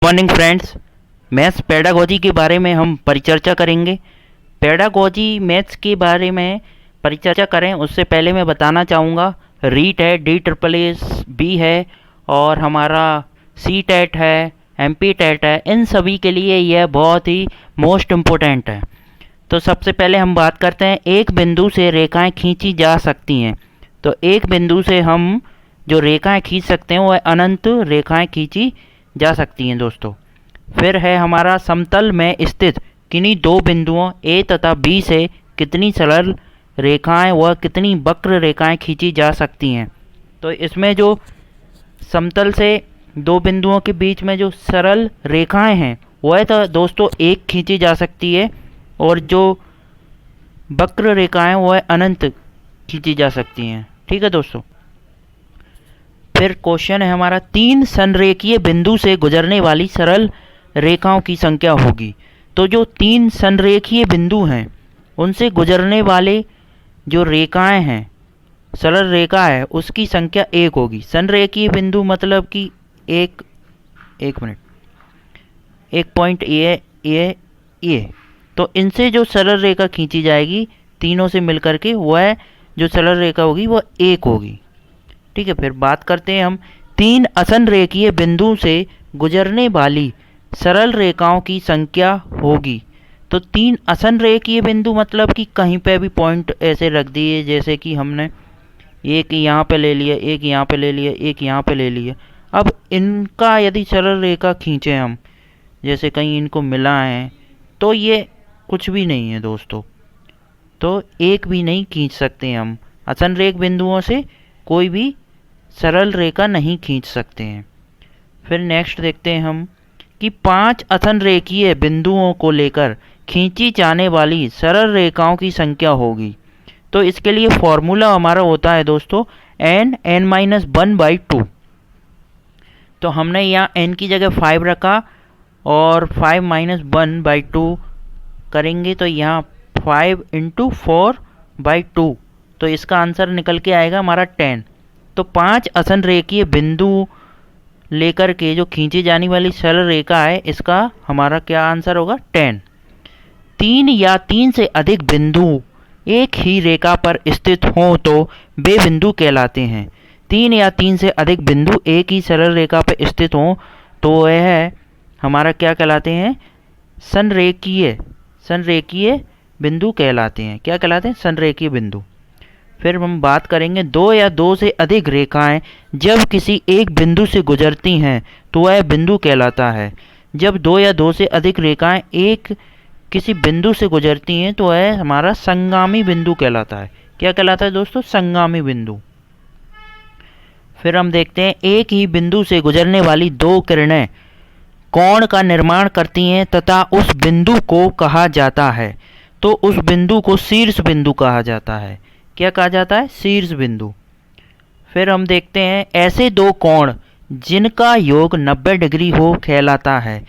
Morning friends. Maths pedagogy के बारे में हम परिचर्चा करेंगे। पेडागोजी मैथ्स के बारे में परिचर्चा करें उससे पहले मैं बताना चाहूँगा, रीट है, DSSS है और हमारा CTET है, MPTET है, इन सभी के लिए यह बहुत ही मोस्ट इम्पोर्टेंट है। तो सबसे पहले हम बात करते हैं, एक बिंदु से रेखाएं खींची जा सकती हैं। तो एक बिंदु से हम जो रेखाएं खींच सकते हैं वह अनंत रेखाएं खींची जा सकती हैं दोस्तों। फिर है हमारा, समतल में स्थित किन्हीं दो बिंदुओं A तथा B से कितनी सरल रेखाएं व कितनी वक्र रेखाएं खींची जा सकती हैं। तो इसमें जो समतल से दो बिंदुओं के बीच में जो सरल रेखाएं हैं वह तो दोस्तों एक खींची जा सकती है और जो वक्र रेखाएं वह अनंत खींची जा सकती हैं। ठीक है दोस्तों। फिर क्वेश्चन है हमारा, तीन संरेखीय बिंदु से गुजरने वाली सरल रेखाओं की संख्या होगी। तो जो तीन संरेखीय बिंदु हैं उनसे गुजरने वाले जो रेखाएं हैं, सरल रेखा है, उसकी संख्या एक होगी। संरेखीय बिंदु मतलब कि एक पॉइंट ए। तो इनसे जो सरल रेखा खींची जाएगी तीनों से मिलकर के, वह जो सरल रेखा होगी वह एक होगी। ठीक है। फिर बात करते हैं हम, तीन असंरेखीय बिंदु से गुजरने वाली सरल रेखाओं की संख्या होगी। तो तीन असंरेखीय बिंदु मतलब कि कहीं पे भी पॉइंट ऐसे रख दिए, जैसे कि हमने एक यहाँ पे ले लिया, एक यहाँ पे ले लिया, एक यहाँ पे ले लिया। अब इनका यदि सरल रेखा खींचे हम, जैसे कहीं इनको मिला है, तो ये कुछ भी नहीं है दोस्तों। तो एक भी नहीं खींच सकते हम। असंरेख बिंदुओं से कोई भी सरल रेखा नहीं खींच सकते हैं। फिर नेक्स्ट देखते हैं हम कि पांच असंरेखीय बिंदुओं को लेकर खींची जाने वाली सरल रेखाओं की संख्या होगी। तो इसके लिए फॉर्मूला हमारा होता है दोस्तों n-1/2। तो हमने यहाँ n की जगह 5 रखा और 5 - 1/2 करेंगे, तो यहाँ 5 × 4/2। तो इसका आंसर निकल के आएगा हमारा 10। तो पांच असंरेखीय बिंदु लेकर के जो खींची जाने वाली सरल रेखा है, इसका हमारा क्या आंसर होगा? 10। तीन या तीन से अधिक बिंदु एक ही रेखा पर स्थित हों तो वे बिंदु कहलाते हैं। तीन या तीन से अधिक बिंदु एक ही सरल रेखा पर स्थित हों तो वह हमारा क्या कहलाते हैं? संरेखीय बिंदु कहलाते हैं। क्या कहलाते हैं? संरेखीय बिंदु। फिर हम बात करेंगे, दो या दो से अधिक रेखाएं जब किसी एक बिंदु से गुजरती हैं तो वह बिंदु कहलाता है। जब दो या दो से अधिक रेखाएं एक किसी बिंदु से गुजरती हैं तो वह हमारा संगामी बिंदु कहलाता है। क्या कहलाता है दोस्तों? संगामी बिंदु। फिर हम देखते हैं, एक ही बिंदु से गुजरने वाली दो किरणें कोण का निर्माण करती हैं तथा उस बिंदु को कहा जाता है। तो उस बिंदु को शीर्ष बिंदु कहा जाता है। क्या कहा जाता है? शीर्ष बिंदु। फिर हम देखते हैं, ऐसे दो कोण जिनका योग 90 डिग्री हो कहलाता है।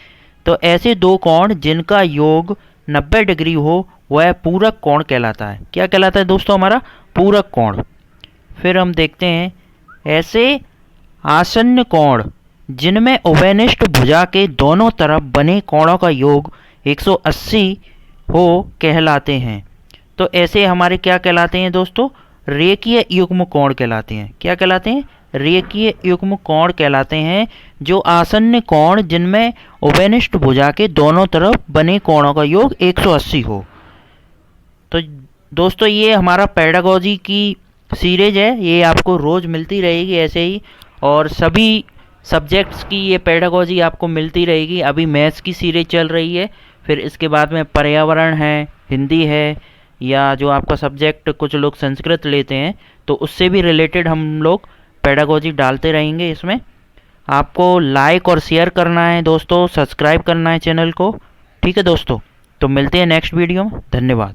तो ऐसे दो कोण जिनका योग 90 डिग्री हो वह पूरक कोण कहलाता है। क्या कहलाता है दोस्तों? हमारा पूरक कोण। फिर हम देखते हैं, ऐसे आसन्न कोण जिनमें उभयनिष्ठ भुजा के दोनों तरफ बने कोणों का योग 180 हो कहलाते हैं। तो ऐसे हमारे क्या कहलाते हैं दोस्तों? रेखीय युग्म कोण कहलाते हैं। क्या कहलाते हैं? रेखीय युग्म कोण कहलाते हैं, जो आसन्न कोण जिनमें उभयनिष्ठ भुजा के दोनों तरफ बने कोणों का योग 180 हो। तो दोस्तों ये हमारा पेडागोजी की सीरीज है, ये आपको रोज़ मिलती रहेगी ऐसे ही, और सभी सब्जेक्ट्स की ये पेडागोजी आपको मिलती रहेगी। अभी मैथ्स की सीरीज चल रही है, फिर इसके बाद में पर्यावरण है, हिंदी है, या जो आपका सब्जेक्ट कुछ लोग संस्कृत लेते हैं तो उससे भी रिलेटेड हम लोग पेडागोजी डालते रहेंगे। इसमें आपको लाइक और शेयर करना है दोस्तों, सब्सक्राइब करना है चैनल को। ठीक है दोस्तों, तो मिलते हैं नेक्स्ट वीडियो में। धन्यवाद।